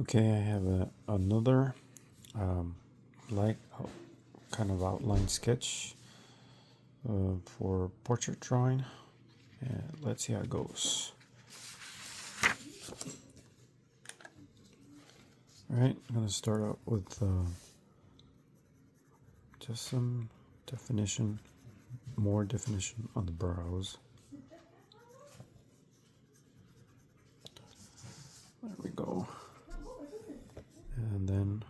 Okay, I have another like kind of outline sketch for portrait drawing, and let's see how it goes. All right, I'm going to start out with just some definition, more definition on the brows. There we go. And then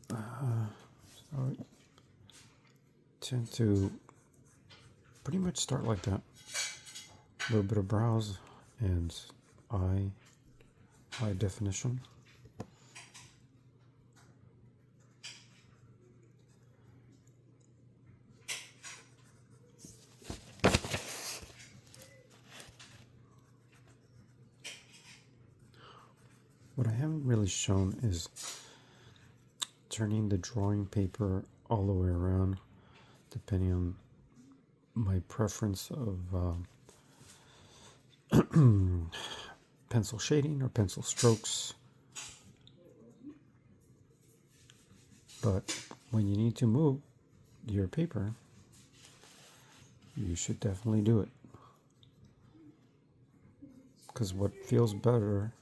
so I tend to pretty much start like that. A little bit of brows and eye definition. What I haven't really shown is turning the drawing paper all the way around, depending on my preference of pencil shading or pencil strokes. But when you need to move your paper, you should definitely do it. Because what feels better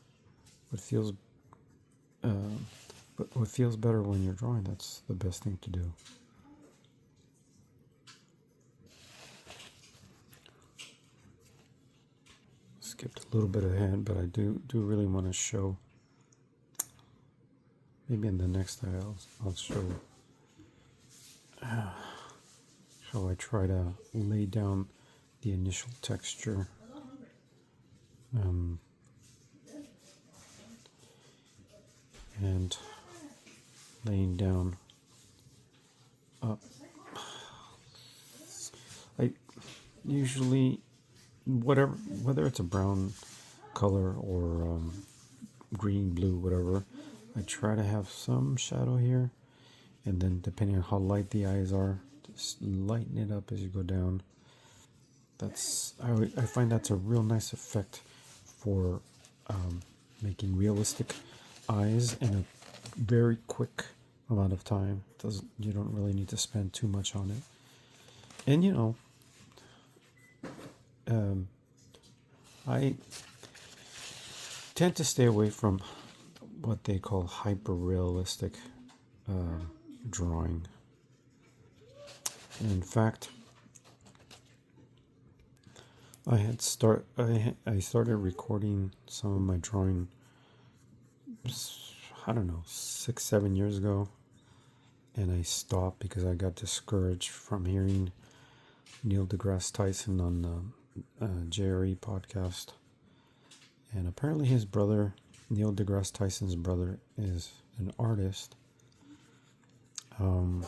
when you're drawing, that's the best thing to do. Skipped a little bit ahead, but I do really want to show. Maybe in the next eye I'll show how I try to lay down the initial texture. And laying down up. I usually, whether it's a brown color or green, blue, whatever, I try to have some shadow here, and then depending on how light the eyes are, just lighten it up as you go down. I find that's a real nice effect for making realistic eyes in a very quick amount of time. You don't really need to spend too much on it. And I tend to stay away from what they call hyper realistic drawing. In fact, I started recording some of my drawing, I don't know, 6-7 years ago, and I stopped because I got discouraged from hearing Neil deGrasse Tyson on the JRE podcast. And apparently his brother, Neil deGrasse Tyson's brother, is an artist. And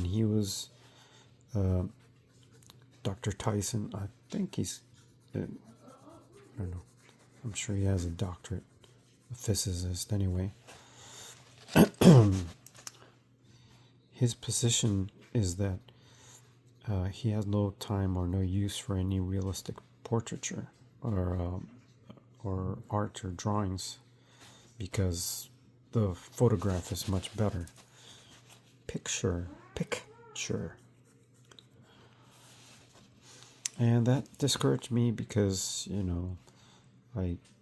he was Dr. Tyson. I think I don't know. I'm sure he has a doctorate, a physicist anyway. His position is that he has no time or no use for any realistic portraiture or art or drawings, because the photograph is much better. Picture. And that discouraged me because, a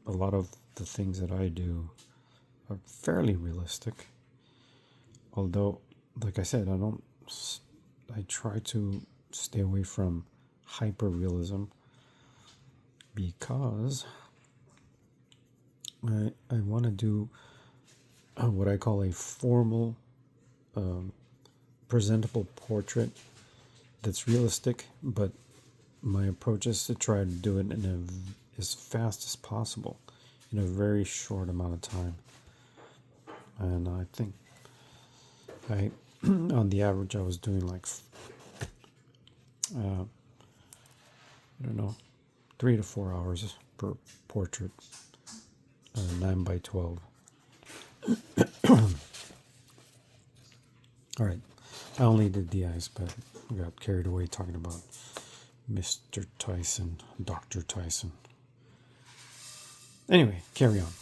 lot of the things that I do are fairly realistic. Although, like I said, I try to stay away from hyper realism because I want to do what I call a formal, presentable portrait that's realistic, but my approach is to try to do it as fast as possible in a very short amount of time. And I think on the average, I was doing like, I don't know, 3 to 4 hours per portrait, 9 by 12. All right, I only did the eyes, but I got carried away talking about Mr. Tyson, Dr. Tyson. Anyway, carry on.